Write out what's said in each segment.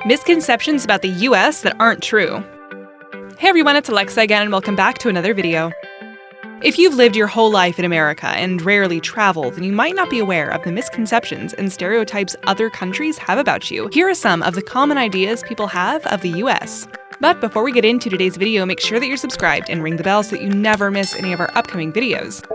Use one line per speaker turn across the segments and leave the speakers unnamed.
Misconceptions about the US that aren't true. Hey everyone, it's Alexa again and welcome back to another video. If you've lived your whole life in America and rarely travel, then you might not be aware of the misconceptions and stereotypes other countries have about you. Here are some of the common ideas people have of the US. But before we get into today's video, make sure that you're subscribed and ring the bell so that you never miss any of our upcoming videos.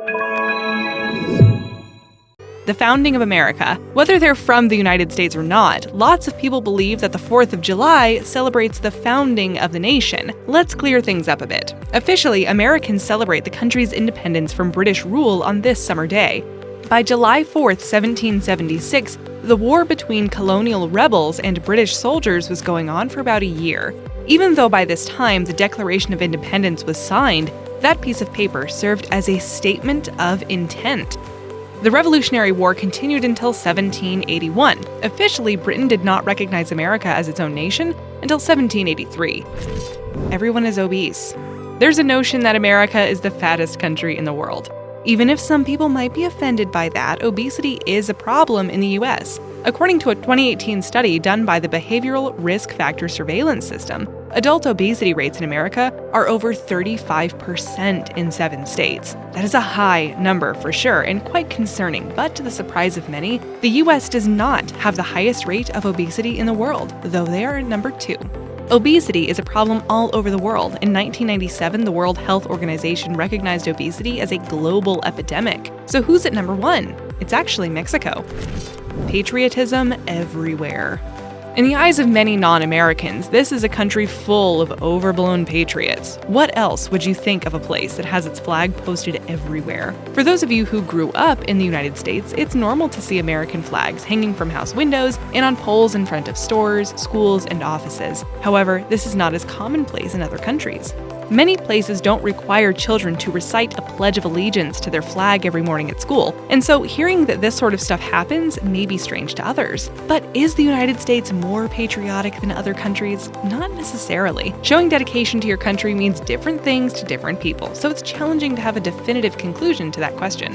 The founding of America. Whether they're from the United States or not, lots of people believe that the 4th of July celebrates the founding of the nation. Let's clear things up a bit. Officially, Americans celebrate the country's independence from British rule on this summer day. By July 4th, 1776, the war between colonial rebels and British soldiers was going on for about a year. Even though by this time the Declaration of Independence was signed, that piece of paper served as a statement of intent. The Revolutionary War continued until 1781. Officially, Britain did not recognize America as its own nation until 1783. Everyone is obese. There's a notion that America is the fattest country in the world. Even if some people might be offended by that, obesity is a problem in the US. According to a 2018 study done by the Behavioral Risk Factor Surveillance System, adult obesity rates in America are over 35% in 7 states. That is a high number for sure, and quite concerning, but to the surprise of many, the US does not have the highest rate of obesity in the world, though they are at number 2. Obesity is a problem all over the world. In 1997, the World Health Organization recognized obesity as a global epidemic. So who's at number 1? It's actually Mexico. Patriotism everywhere. In the eyes of many non-Americans, this is a country full of overblown patriots. What else would you think of a place that has its flag posted everywhere? For those of you who grew up in the United States, it's normal to see American flags hanging from house windows and on poles in front of stores, schools, and offices. However, this is not as commonplace in other countries. Many places don't require children to recite a Pledge of Allegiance to their flag every morning at school, and so hearing that this sort of stuff happens may be strange to others. But is the United States more patriotic than other countries? Not necessarily. Showing dedication to your country means different things to different people, so it's challenging to have a definitive conclusion to that question.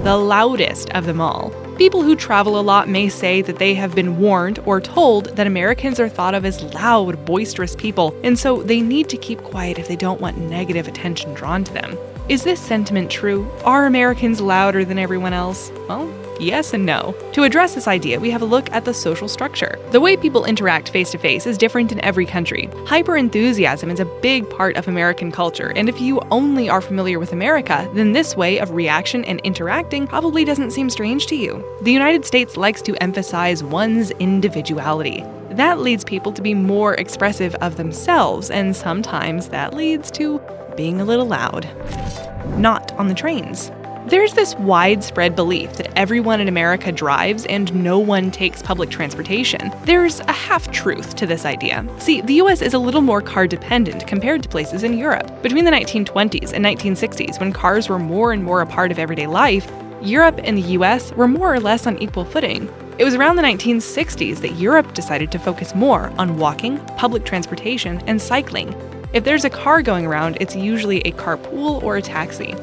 The loudest of them all. People who travel a lot may say that they have been warned or told that Americans are thought of as loud, boisterous people, and so they need to keep quiet if they don't want negative attention drawn to them. Is this sentiment true? Are Americans louder than everyone else? Well, yes and no. To address this idea, we have a look at the social structure. The way people interact face-to-face is different in every country. Hyper-enthusiasm is a big part of American culture, and if you only are familiar with America, then this way of reaction and interacting probably doesn't seem strange to you. The United States likes to emphasize one's individuality. That leads people to be more expressive of themselves, and sometimes that leads to being a little loud. Not on the trains. There's this widespread belief that everyone in America drives and no one takes public transportation. There's a half-truth to this idea. See, the US is a little more car-dependent compared to places in Europe. Between the 1920s and 1960s, when cars were more and more a part of everyday life, Europe and the US were more or less on equal footing. It was around the 1960s that Europe decided to focus more on walking, public transportation, and cycling. If there's a car going around, it's usually a carpool or a taxi.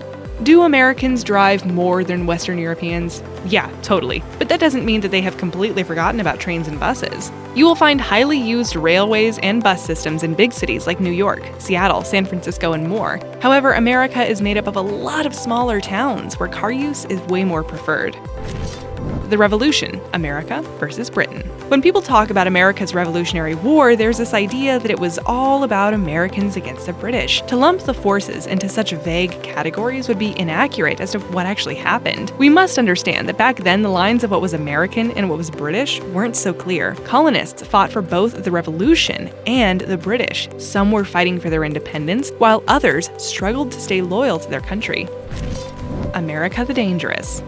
Do Americans drive more than Western Europeans? Yeah, totally. But that doesn't mean that they have completely forgotten about trains and buses. You will find highly used railways and bus systems in big cities like New York, Seattle, San Francisco, and more. However, America is made up of a lot of smaller towns where car use is way more preferred. The Revolution, America versus Britain. When people talk about America's Revolutionary War, there's this idea that it was all about Americans against the British. To lump the forces into such vague categories would be inaccurate as to what actually happened. We must understand that back then the lines of what was American and what was British weren't so clear. Colonists fought for both the Revolution and the British. Some were fighting for their independence, while others struggled to stay loyal to their country. America the Dangerous.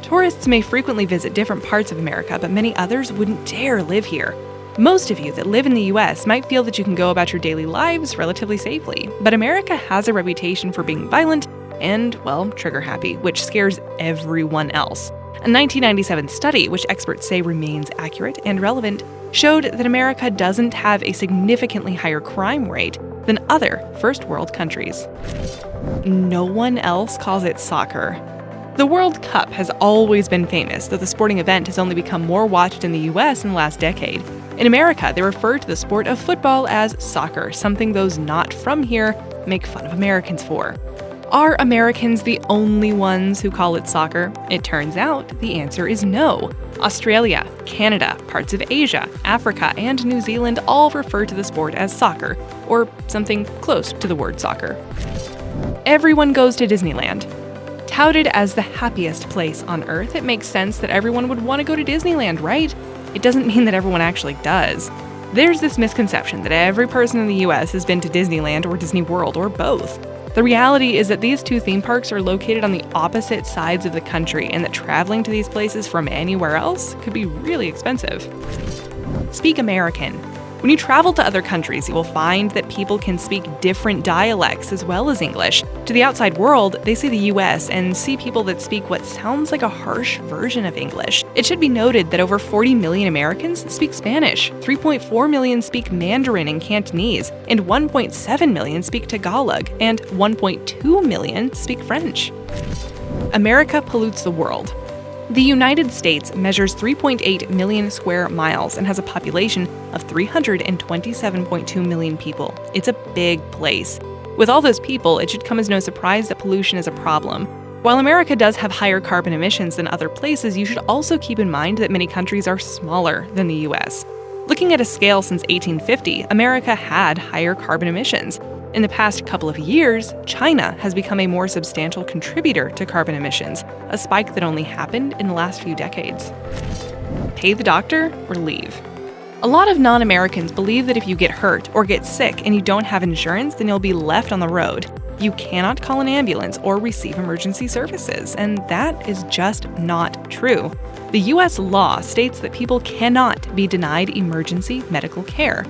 Tourists may frequently visit different parts of America, but many others wouldn't dare live here. Most of you that live in the US might feel that you can go about your daily lives relatively safely, but America has a reputation for being violent and, well, trigger-happy, which scares everyone else. A 1997 study, which experts say remains accurate and relevant, showed that America doesn't have a significantly higher crime rate than other first-world countries. No one else calls it soccer. The World Cup has always been famous, though the sporting event has only become more watched in the US in the last decade. In America, they refer to the sport of football as soccer, something those not from here make fun of Americans for. Are Americans the only ones who call it soccer? It turns out the answer is no. Australia, Canada, parts of Asia, Africa, and New Zealand all refer to the sport as soccer, or something close to the word soccer. Everyone goes to Disneyland. Touted as the happiest place on Earth, it makes sense that everyone would want to go to Disneyland, right? It doesn't mean that everyone actually does. There's this misconception that every person in the US has been to Disneyland or Disney World or both. The reality is that these two theme parks are located on the opposite sides of the country, and that traveling to these places from anywhere else could be really expensive. Speak American. When you travel to other countries, you will find that people can speak different dialects as well as English. To the outside world, they see the US and see people that speak what sounds like a harsh version of English. It should be noted that over 40 million Americans speak Spanish, 3.4 million speak Mandarin and Cantonese, and 1.7 million speak Tagalog, and 1.2 million speak French. America pollutes the world. The United States measures 3.8 million square miles and has a population of 327.2 million people. It's a big place. With all those people, it should come as no surprise that pollution is a problem. While America does have higher carbon emissions than other places, you should also keep in mind that many countries are smaller than the US. Looking at a scale since 1850, America had higher carbon emissions. In the past couple of years, China has become a more substantial contributor to carbon emissions, a spike that only happened in the last few decades. Pay the doctor or leave. A lot of non-Americans believe that if you get hurt or get sick and you don't have insurance, then you'll be left on the road. You cannot call an ambulance or receive emergency services, and that is just not true. The US law states that people cannot be denied emergency medical care.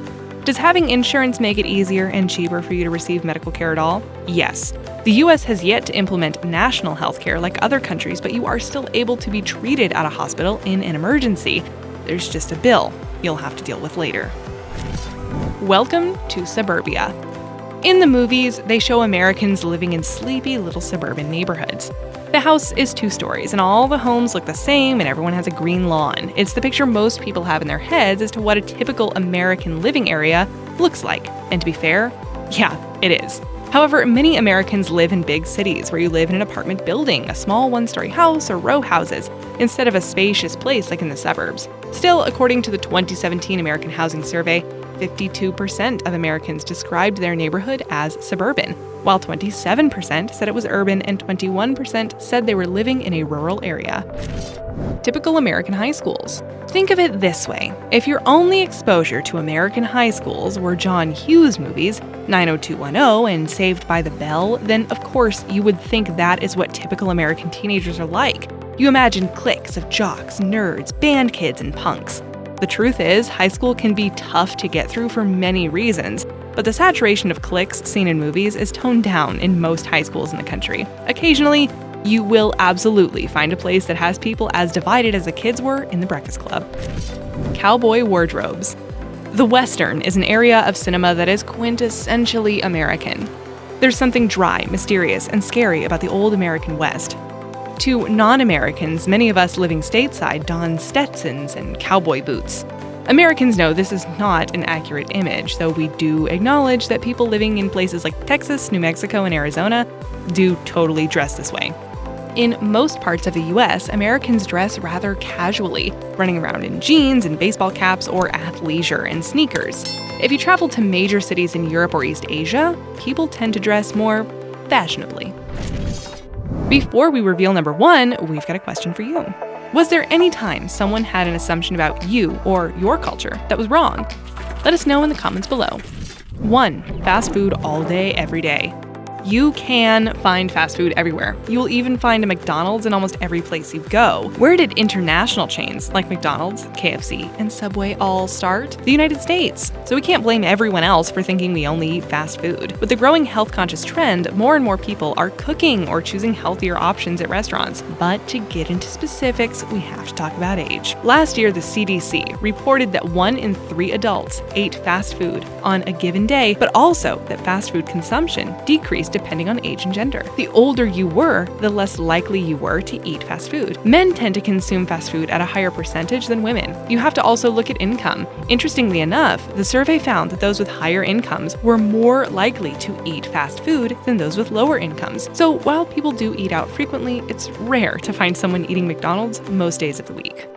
Does having insurance make it easier and cheaper for you to receive medical care at all? Yes. The US has yet to implement national health care like other countries, but you are still able to be treated at a hospital in an emergency. There's just a bill you'll have to deal with later. Welcome to suburbia. In the movies, they show Americans living in sleepy little suburban neighborhoods. The house is 2 stories, and all the homes look the same, and everyone has a green lawn. It's the picture most people have in their heads as to what a typical American living area looks like. And to be fair, yeah, it is. However, many Americans live in big cities where you live in an apartment building, a small 1-story house, or row houses, instead of a spacious place like in the suburbs. Still, according to the 2017 American Housing Survey, 52% of Americans described their neighborhood as suburban, while 27% said it was urban and 21% said they were living in a rural area. Typical American high schools. Think of it this way. If your only exposure to American high schools were John Hughes movies, 90210 and Saved by the Bell, then of course you would think that is what typical American teenagers are like. You imagine cliques of jocks, nerds, band kids, and punks. The truth is, high school can be tough to get through for many reasons, but the saturation of cliques seen in movies is toned down in most high schools in the country. Occasionally, you will absolutely find a place that has people as divided as the kids were in The Breakfast Club. Cowboy wardrobes. The Western is an area of cinema that is quintessentially American. There's something dry, mysterious, and scary about the old American West. To non-Americans, many of us living stateside don Stetsons and cowboy boots. Americans know this is not an accurate image, though we do acknowledge that people living in places like Texas, New Mexico, and Arizona do totally dress this way. In most parts of the US, Americans dress rather casually, running around in jeans and baseball caps or athleisure and sneakers. If you travel to major cities in Europe or East Asia, people tend to dress more fashionably. Before we reveal number 1, we've got a question for you. Was there any time someone had an assumption about you or your culture that was wrong? Let us know in the comments below. 1. Fast food all day, every day. You can find fast food everywhere. You will even find a McDonald's in almost every place you go. Where did international chains like McDonald's, KFC, and Subway all start? The United States. So we can't blame everyone else for thinking we only eat fast food. With the growing health-conscious trend, more and more people are cooking or choosing healthier options at restaurants. But to get into specifics, we have to talk about age. Last year, the CDC reported that 1 in 3 adults ate fast food on a given day, but also that fast food consumption decreased varies depending on age and gender. The older you were, the less likely you were to eat fast food. Men tend to consume fast food at a higher percentage than women. You have to also look at income. Interestingly enough, the survey found that those with higher incomes were more likely to eat fast food than those with lower incomes. So while people do eat out frequently, it's rare to find someone eating McDonald's most days of the week.